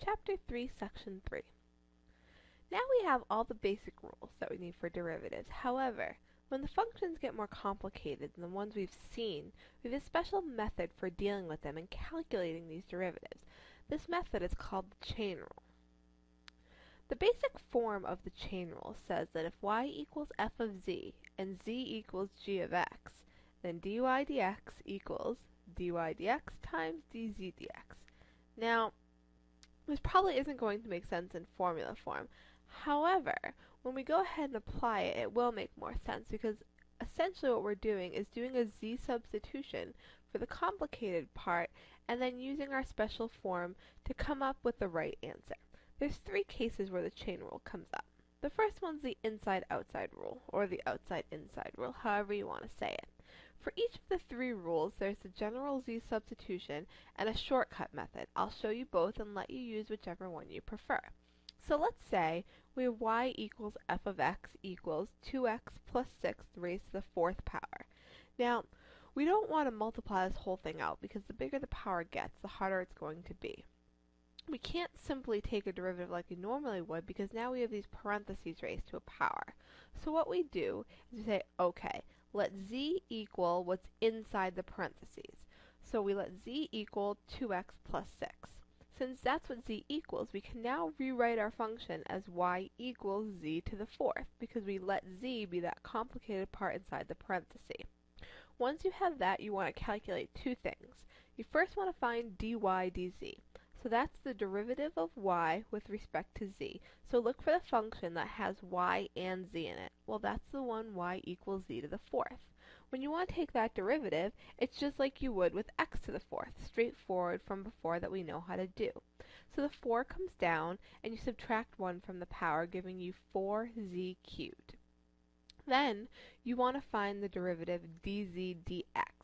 Chapter 3, Section 3. Now we have all the basic rules that we need for derivatives. However, when the functions get more complicated than the ones we've seen, we have a special method for dealing with them and calculating these derivatives. This method is called the chain rule. The basic form of the chain rule says that if y equals f of z and z equals g of x, then dy dx equals dy dx times dz dx. Now, this probably isn't going to make sense in formula form. However, when we go ahead and apply it, it will make more sense because essentially what we're doing is doing a z substitution for the complicated part and then using our special form to come up with the right answer. There's three cases where the chain rule comes up. The first one's the inside-outside rule, or the outside-inside rule, however you want to say it. For each of the three rules, there's a general z substitution and a shortcut method. I'll show you both and let you use whichever one you prefer. So let's say we have y equals f of x equals 2x plus 6 raised to the fourth power. Now, we don't want to multiply this whole thing out because the bigger the power gets, the harder it's going to be. We can't simply take a derivative like we normally would because now we have these parentheses raised to a power. So what we do is we say, okay, let z equal what's inside the parentheses. So we let z equal 2x plus 6. Since that's what z equals, we can now rewrite our function as y equals z to the fourth because we let z be that complicated part inside the parenthesis. Once you have that, you want to calculate two things. You first want to find dy dz. So that's the derivative of y with respect to z. So look for the function that has y and z in it. Well, that's the one y equals z to the fourth. When you want to take that derivative, it's just like you would with x to the fourth, straightforward from before that we know how to do. So the 4 comes down, and you subtract 1 from the power, giving you 4z cubed. Then, you want to find the derivative dz dx.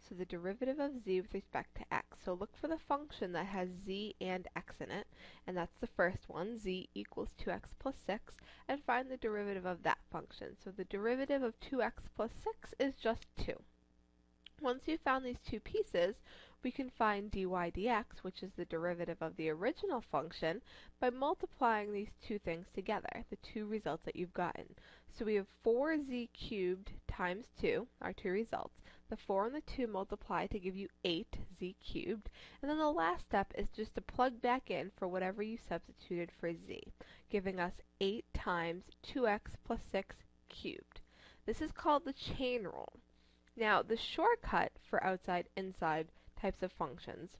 So the derivative of z with respect to x. So look for the function that has z and x in it, and that's the first one, z equals 2x plus 6, and find the derivative of that function. So the derivative of 2x plus 6 is just 2. Once you've found these two pieces, we can find dy dx, which is the derivative of the original function, by multiplying these two things together, the two results that you've gotten. So we have 4z cubed times 2, our two results. The 4 and the 2 multiply to give you 8z cubed, and then the last step is just to plug back in for whatever you substituted for z, giving us 8 times 2x plus 6 cubed. This is called the chain rule. Now, the shortcut for outside-inside types of functions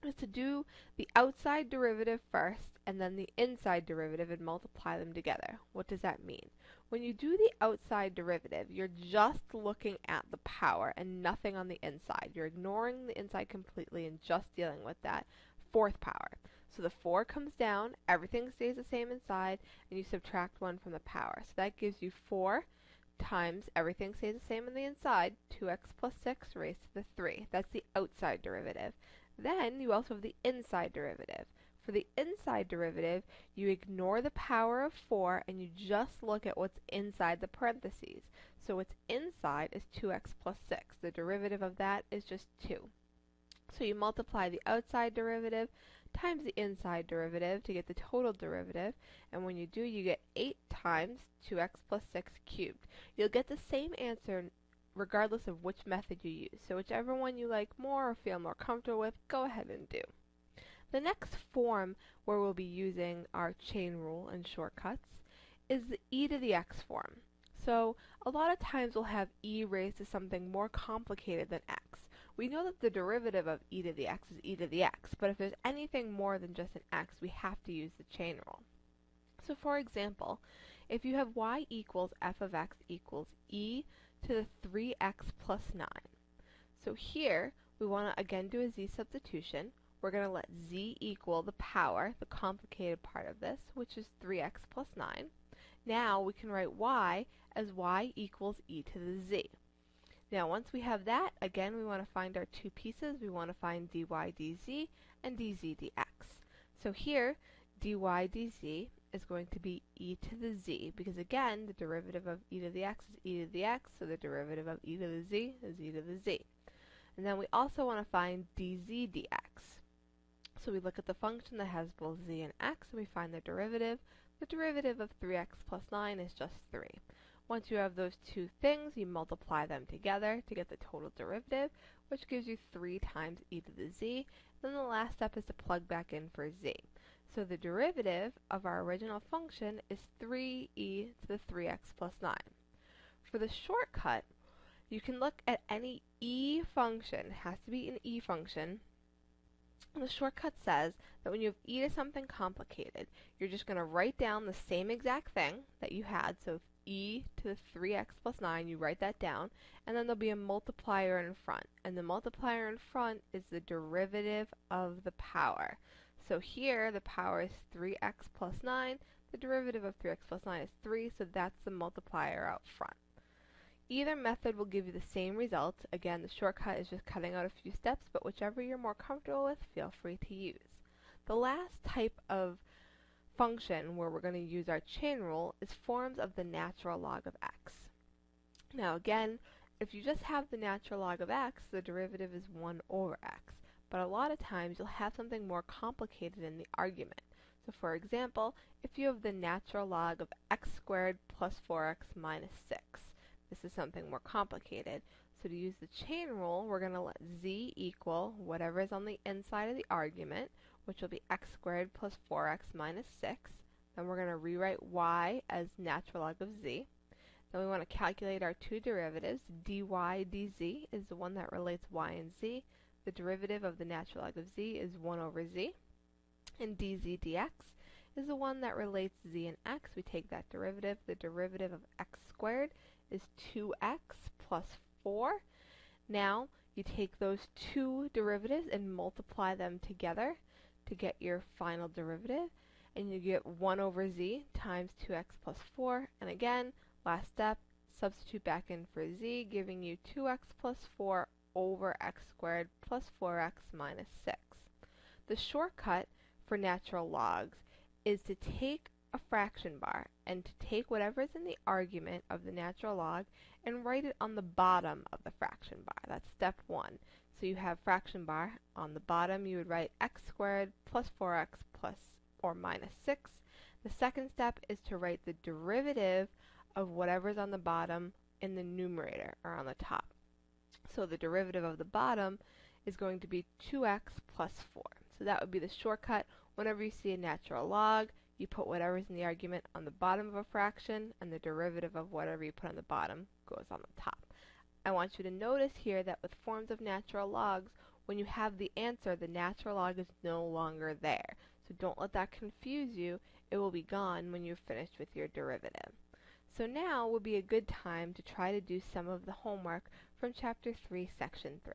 is to do the outside derivative first and then the inside derivative and multiply them together. What does that mean? When you do the outside derivative, you're just looking at the power and nothing on the inside. You're ignoring the inside completely and just dealing with that fourth power. So the 4 comes down, everything stays the same inside, and you subtract 1 from the power. So that gives you 4 times everything stays the same on the inside, 2x plus 6 raised to the 3. That's the outside derivative. Then you also have the inside derivative. For the inside derivative, you ignore the power of 4 and you just look at what's inside the parentheses. So what's inside is 2x plus 6. The derivative of that is just 2. So you multiply the outside derivative times the inside derivative to get the total derivative, and when you do, you get 8 times 2x plus 6 cubed. You'll get the same answer regardless of which method you use. So whichever one you like more or feel more comfortable with, go ahead and do. The next form where we'll be using our chain rule and shortcuts is the e to the x form. So a lot of times we'll have e raised to something more complicated than x. We know that the derivative of e to the x is e to the x, but if there's anything more than just an x, we have to use the chain rule. So for example, if you have y equals f of x equals e to the 3x plus 9. So here, we want to again do a z substitution. We're going to let z equal the power, the complicated part of this, which is 3x plus 9. Now we can write y as y equals e to the z. Now once we have that, again we want to find our two pieces. We want to find dy dz and dz dx. So here, dy dz is going to be e to the z, because again, the derivative of e to the x is e to the x, so the derivative of e to the z is e to the z. And then we also want to find dz dx. So we look at the function that has both z and x, and we find the derivative. The derivative of 3x plus 9 is just 3. Once you have those two things, you multiply them together to get the total derivative, which gives you 3 times e to the z. Then the last step is to plug back in for z. So the derivative of our original function is 3e to the 3x plus 9. For the shortcut, you can look at any e function. It has to be an e function. And the shortcut says that when you have e to something complicated, you're just going to write down the same exact thing that you had. So e to the 3x plus 9, you write that down, and then there'll be a multiplier in front. And the multiplier in front is the derivative of the power. So here, the power is 3x plus 9. The derivative of 3x plus 9 is 3, so that's the multiplier out front. Either method will give you the same result. Again, the shortcut is just cutting out a few steps, but whichever you're more comfortable with, feel free to use. The last type of function where we're going to use our chain rule is forms of the natural log of x. Now again, if you just have the natural log of x, the derivative is 1 over x. But a lot of times you'll have something more complicated in the argument. So for example, if you have the natural log of x squared plus 4x minus 6. This is something more complicated. So to use the chain rule, we're going to let z equal whatever is on the inside of the argument, which will be x squared plus 4x minus 6. Then we're going to rewrite y as natural log of z. Then we want to calculate our two derivatives. dy dz is the one that relates y and z. The derivative of the natural log of z is 1 over z. And dz dx is the one that relates z and x. We take that derivative. The derivative of x squared is 2x plus 4. Now you take those two derivatives and multiply them together to get your final derivative, and you get 1 over z times 2x plus 4. And again, last step, substitute back in for z, giving you 2x plus 4 over x squared plus 4x minus 6. The shortcut for natural logs is to take a fraction bar and to take whatever is in the argument of the natural log and write it on the bottom of the fraction bar. That's step 1. So you have fraction bar. On the bottom you would write x squared plus 4x plus or minus 6. The second step is to write the derivative of whatever is on the bottom in the numerator or on the top. So the derivative of the bottom is going to be 2x plus 4. So that would be the shortcut. Whenever you see a natural log, you put whatever's in the argument on the bottom of a fraction, and the derivative of whatever you put on the bottom goes on the top. I want you to notice here that with forms of natural logs, when you have the answer, the natural log is no longer there. So don't let that confuse you. It will be gone when you're finished with your derivative. So now would be a good time to try to do some of the homework from Chapter 3, Section 3.